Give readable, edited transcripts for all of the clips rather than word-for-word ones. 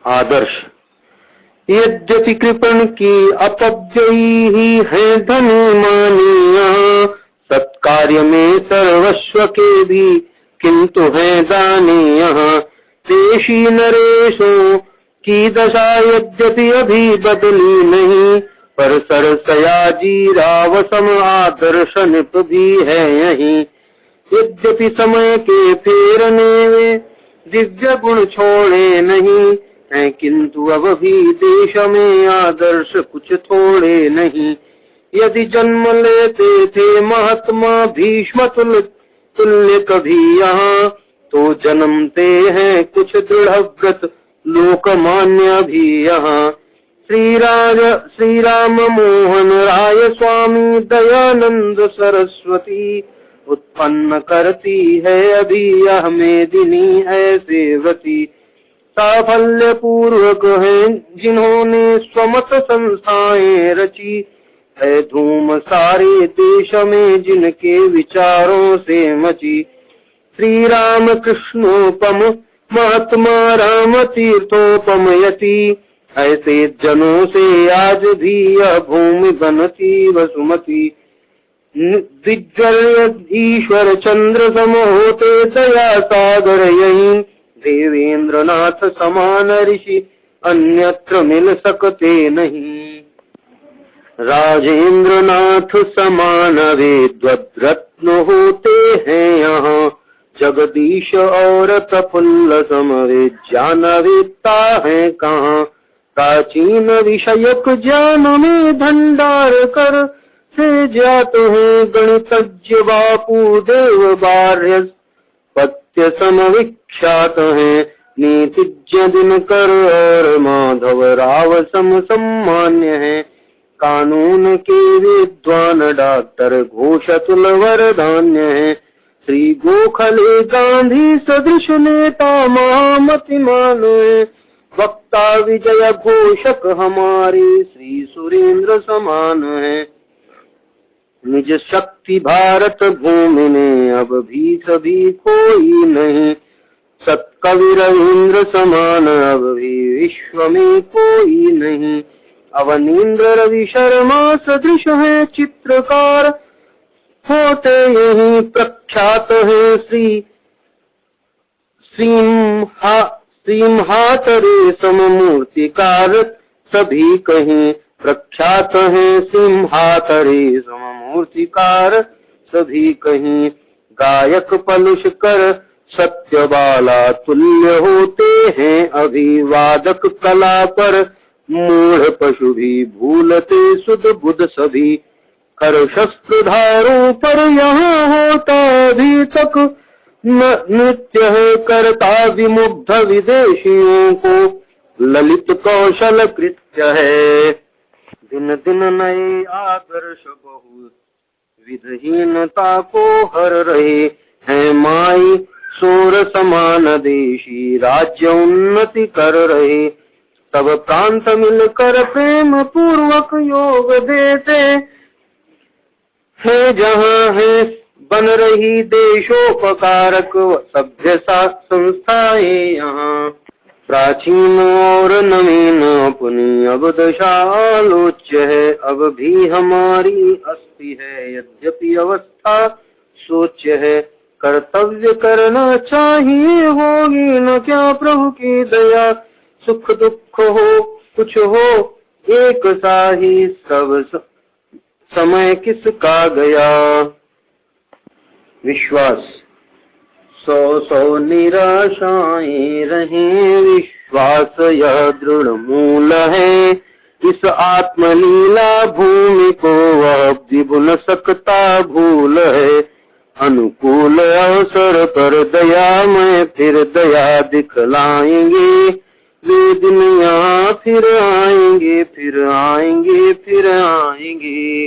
आदर्श। यद्यपि कृपण की अपव्ययी ही है धनी मानिया, सत्कार्य में सर्वस्व के भी किंतु है दानी यहाँ। देशी नरेशों की दशा यद्यपि अभी बदली नहीं, पर सरसयाजी राव सम आदर्श निप भी है यहीं। यद्यपि समय के फेरने में दिव्य गुण छोड़े नहीं हैं, किंतु अब भी देश में आदर्श कुछ थोड़े नहीं। यदि जन्म लेते थे महात्मा भीष्म तुल्य कभी यहाँ, तो जन्मते हैं कुछ दृढ़ व्रत लोकमान्य भी यहाँ। श्री राम मोहन राय स्वामी दयानंद सरस्वती, उत्पन्न करती है अभी यह मेदिनी ऐसे व्रती। साफल्य पूर्वक हैं जिन्होंने स्वमत संस्थाएं रची, है धूम सारे देश में जिनके विचारों से मची। श्री राम कृष्णोपम महात्मा राम तीर्थोपम यति, ऐसे जनों से आज भी यह भूमि बनती वसुमती। दिग्गज ईश्वर चंद्र सम होते दया सागर यहीं, देवेंद्र नाथ समान ऋषि अन्यत्र मिल सकते नहीं। राजेंद्र नाथ समान वेद रत्न होते हैं यहाँ, जगदीश और प्रफुल्ल समवेद जानवेदता है कहाँ। प्राचीन विषयक ज्ञान में भंडार कर से जात है गणितज्ञ बापू देव बार्य, पत्य समविख्यात है नीतिज्ञ दिनकर और माधव राव सम सम्मान्य है। कानून के विद्वान डॉक्टर घोष तुल वरदान्य है। श्री गोखले गांधी सदृश नेता महामतिमान है। वक्ता विजय घोषक हमारे श्री सुरेंद्र समान है। निज शक्ति भारत भूमि में अब भी सभी कोई नहीं, सत्कवि रवींद्र समान अब भी विश्व में कोई नहीं। अवनींद्र रवि शर्मा सदृश है चित्रकार, होते यही प्रख्यात है सिंहात रेशम मूर्तिकार सभी कहीं। प्रख्यात है सिंहात रेशम मूर्तिकार सभी कहीं। गायक पलुषकर सत्यबाला तुल्य होते हैं अभिवादक कला पर, मूढ़ पशु भी भूलते सुध बुध सभी। कर शस्त्रधारों पर यहाँ होता अभी तक नृत्य है करता विमुग्ध विदेशियों को, ललित कौशल कृत्य है। दिन दिन नए आदर्श बहुत विधहीनता को हर रहे हैं माई। सोर समान देशी राज्य उन्नति कर रहे, सब प्रांत मिलकर प्रेम पूर्वक योग देते है। जहाँ है बन रही देशोपकारक सभ्य संस्थाएं यहाँ। प्राचीन और नवीन अपनी अब दशा आलोच्य है, अब भी हमारी अस्थि है यद्यपि अवस्था सोच्य है। कर्तव्य करना चाहिए होगी न क्या प्रभु की दया, सुख दुख हो कुछ हो एक सा ही सब समय किसका गया। विश्वास। सौ निराशाएं रहें, विश्वास यह दृढ़ मूल है। इस आत्मलीला भूमि को वह विभुन सकता भूल है। अनुकूल अवसर पर दया में फिर दया दिखलाएंगे, वे दिन यहाँ फिर आएंगे फिर आएंगे फिर आएंगे।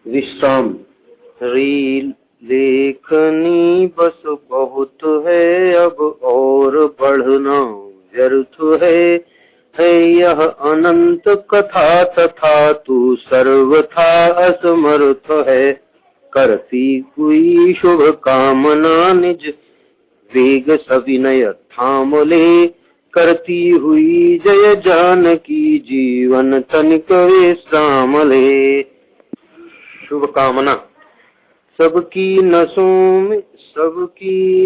विश्राम। लेखनी बस बहुत है अब और बढ़ना व्यर्थ है यह अनंत कथा तथा तू सर्वथा असमर्थ है। करती कोई शुभ कामना निज वेग सविनय थाम ले, करती हुई जय जानकी जीवन तनिक विश्राम ले। शुभकामना। सबकी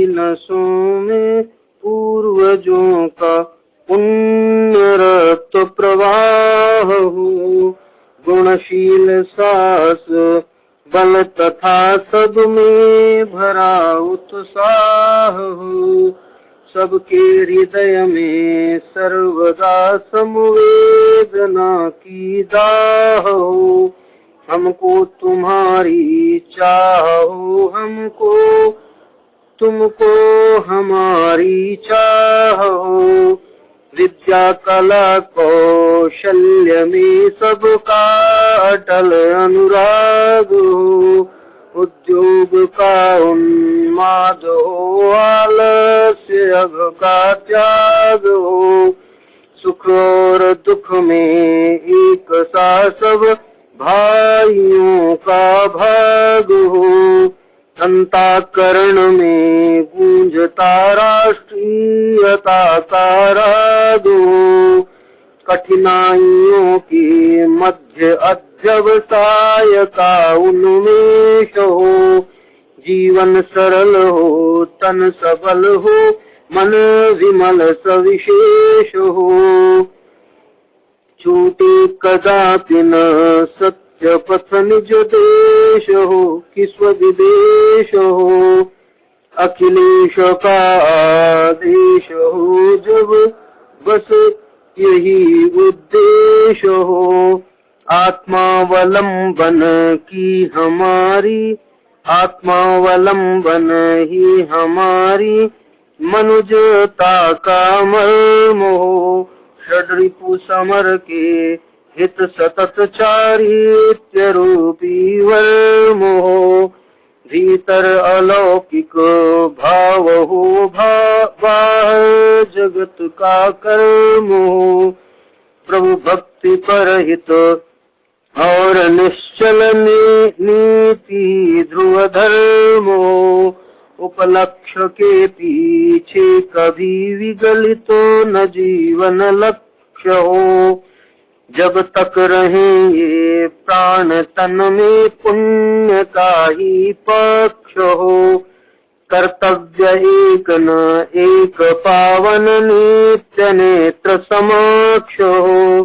नसों में पूर्वजों का पुण्य रक्त प्रवाह हो। गुणशील सास बल तथा सब में भरा उत्साह हो। सबके हृदय में सर्वदा संवेदना की दाह हो। हमको तुम्हारी चाह हो, हमको तुमको हमारी चाह हो। विद्या कला कौशल्य में सबका अटल अनुराग हो। उद्योग का उन्माद हो, आलस्य अघ का त्याग हो। सुख और दुख में एक सा सब भाइयों का भाग हो। अंतःकरण में गूंजता राष्ट्रीयता का राग हो। कठिनाइयों के मध्य अध्यवसाय का उन्मेष हो। जीवन सरल हो, तन सबल हो, मन विमल सविशेष हो। छूटे कदापि न सत्य पथ निज देश हो कि स्वविदेश हो। अखिलेश का आदेश हो जब बस यही उद्देश्य हो। आत्मावलंबन ही हमारी मनुजता का मर्म हो। षड्रिपु समर के हित सतत चारित्र्य रूपी वर्म हो। भीतर अलौकिक भाव हो, बाहर जगत का कर्म हो। प्रभु भक्ति परहित और निश्चल नीति ध्रुव धर्म हो। उपलक्ष्य के पीछे कभी विगलित न जीवन लक्ष्य हो। जब तक रहेंगे प्राण तन में पुण्य का ही पक्ष हो। कर्तव्य एक न एक पावन नित्य नेत्र समक्ष हो।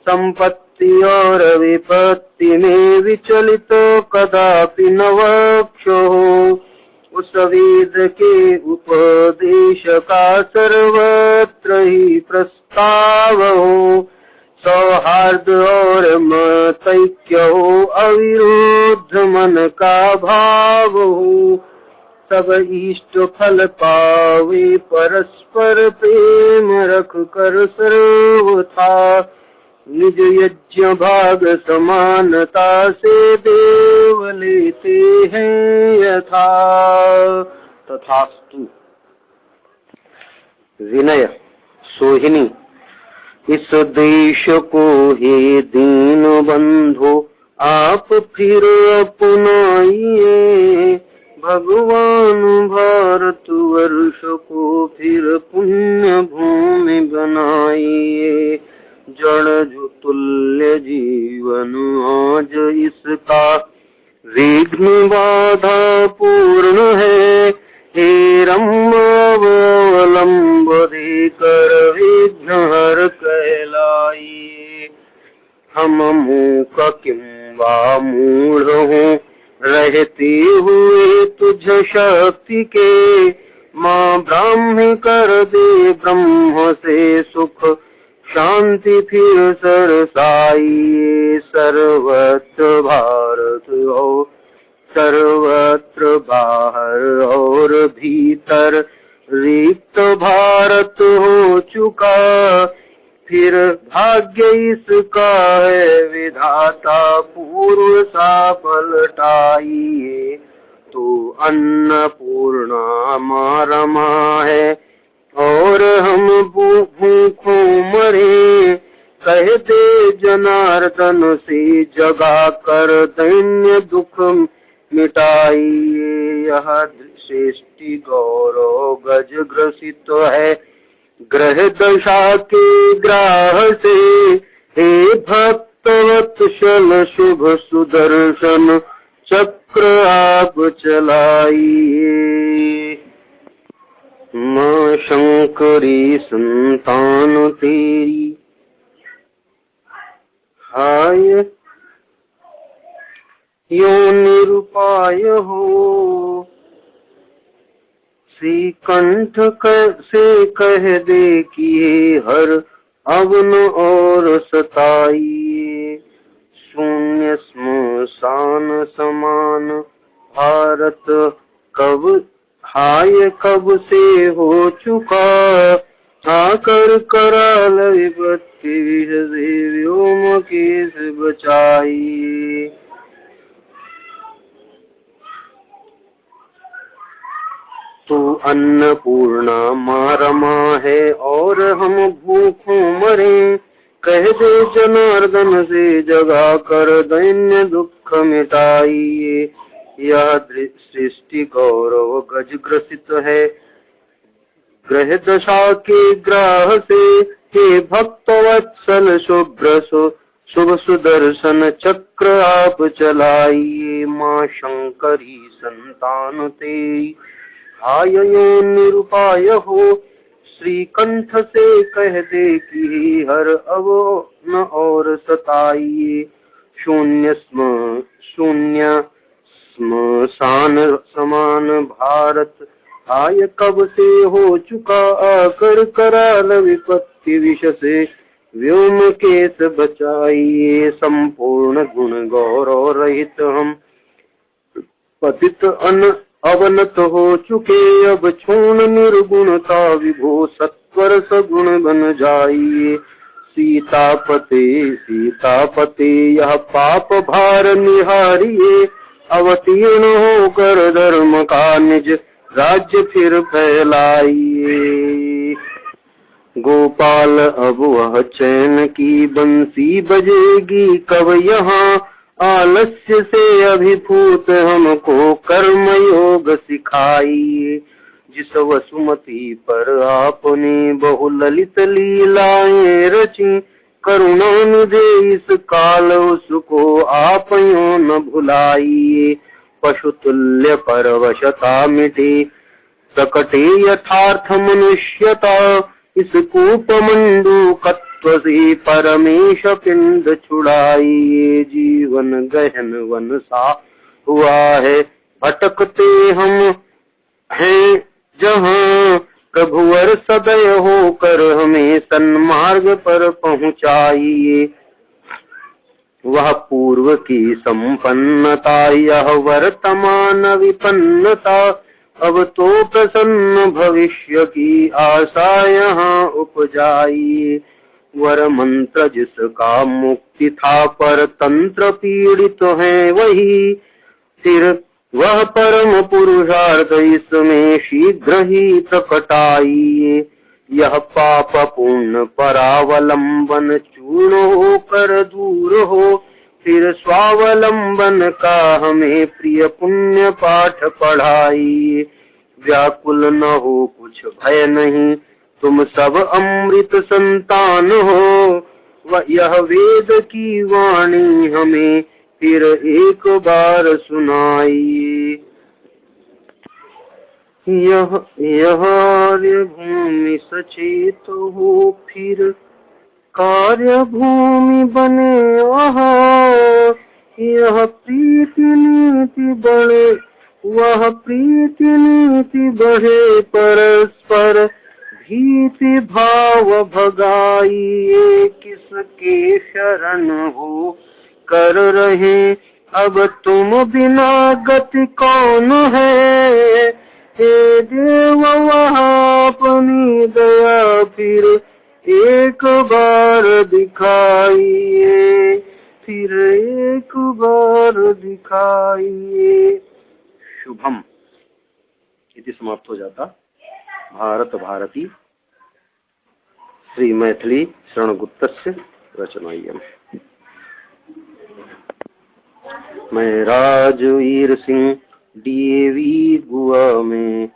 संपत्ति और विपत्ति में विचलित कदापि न वक्ष हो। उस वेद के उपदेश का सर्वत्र ही प्रस्ताव हो। सौहार्द और मतैक्य हो, अविरुद्ध मन का भाव हो। सब इष्ट फल पावे, परस्पर प्रेम रख कर सर्वथा। निज यज्ञ भाग समानता से देव लेते हैं यथा। तथास्तु। विनय। सोहिनी। इस देश को हे दीन बंधो आप फिर अपनाइए। भगवान भारत वर्ष को फिर पुण्य भूमि बनाइए। जड़ जो तुल्य जीवन आज इसका विघ्न बाधा पूर्ण है। हे रम्य अवलंब देकर विघ्न हर कहलाइए। हम मूक किंवा मूढ़ हों, रहते हुए तुझ शक्ति के। माँ ब्राह्मी कर दे ब्रह्म से सुख शांति फिर सरसाइए। सर्वत्र भारत हो, सर्वत्र बाहर और भीतर रिक्त भारत हो चुका। फिर भाग्य इसका है विधाता पूर्व सा पलटाइए। तो अन्नपूर्णा माँ रमा है और हम भूखों मरे। कह दे जनार्दन से जगा कर दैन्य दुख मिटाइए। यह सृष्टि गौरव गज ग्रसित है, ग्रह दशा के ग्राह से हे भक्तवत्सल शुभ सुदर्शन चक्र आप चलाइए। माँ शंकरी संतान तेरी हाय यो निरुपाय हो। श्रीकंठ से कह दे कि हर अवन और सताइए। शून्य श्मशान समान भारत कब हाय कब से हो चुका। आकर कराल विपत्ति विष से व्योम केस बचाइए। तू अन्नपूर्णा माँ रमा है और हम भूखों मरे। कह दे जनार्दन से जगा कर दैन्य दुख मिटाइए। यह सृष्टि गौरव गज ग्रसित है ग्रह दशा के ग्राह से। हे भक्त वत्सल शुभ्र शुभ सुदर्शन चक्र आप चलाइए। माँ शंकरी संतान तेरी हाय यो निरुपाय हो। श्रीकंठ से कह दे कि हर अवन और सताइए। शून्य श्मशान समान भारत हाय कब से हो चुका। आकर कराल विपत्ति विष से व्योम केस बचाइए। संपूर्ण गुण गौरव रहित हम पतित अवनत हो चुके। अब क्षुण निर्गुणता विभो सत्वर सगुण बन जाइए। सीतापते यह पाप भार निहारिए। अवतीर्ण होकर धर्म का निज राज्य फिर फैलाइए। गोपाल अब वह चैन की बंसी बजेगी कब यहाँ। आलस्य से अभिभूत हमको कर्म योग सिखाइए। जिस वसुमती पर आपने बहु ललित लीलाएं रची। करुणा निधे इस काल उसको आप यूं न भुलाइए। पशु तुल्य परवशता मिटे प्रकटे यथार्थ मनुष्यता। इस कूपमंडूकत्व से परमेश पिंड छुड़ाइए। जीवन गहन वन सा हुआ है भटकते हम हैं जहाँ। प्रभुवर सदय होकर हमें सन्मार्ग पर पहुँचाइए। वह पूर्व की संपन्नता यह वर्तमान विपन्नता। अब तो प्रसन्न भविष्य की आशा यहाँ उपजाइए। वर मंत्र जिसका मुक्ति था पर तंत्र पीड़ित है वही। फिर वह परम पुरुषार्थ इसमें शीघ्र ही प्रकटाइए। यह पाप पूर्ण परावलंबन चूर्ण होकर दूर हो। फिर स्वावलंबन का हमें प्रिय पुण्य पाठ पढ़ाइए। व्याकुल न हो कुछ भय नहीं तुम सब अमृत संतान हो। यह वेद की वाणी हमें फिर एक बार सुनाइए। यह आर्य भूमि सचेत हो फिर कार्य भूमि बने वहाँ। यह प्रीति नीति बढ़े वह प्रीति नीति बढ़े परस्पर भीति भाव भगाइए। किसके शरण हो कर रहे अब तुम बिना गति कौन है। हे देव वहाँ अपनी दया फिर एक बार दिखाइए। फिर एक बार दिखाइए। शुभम इति समाप्त हो जाता। भारत भारती श्री मैथिली शरणगुप्तस्य रचनायम्। मैं राजवीर सिंह डीएवी गोवा में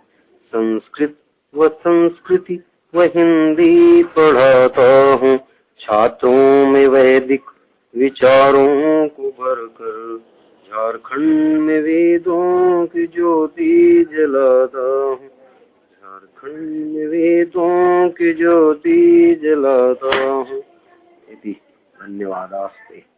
संस्कृत व संस्कृति वह हिंदी पढ़ाता हूँ छात्रों में वैदिक विचारों को भरकर। झारखंड में वेदों की ज्योति जलाता हूँ, झारखंड में वेदों की ज्योति जलाता हूँ। इति धन्यवादास्ते।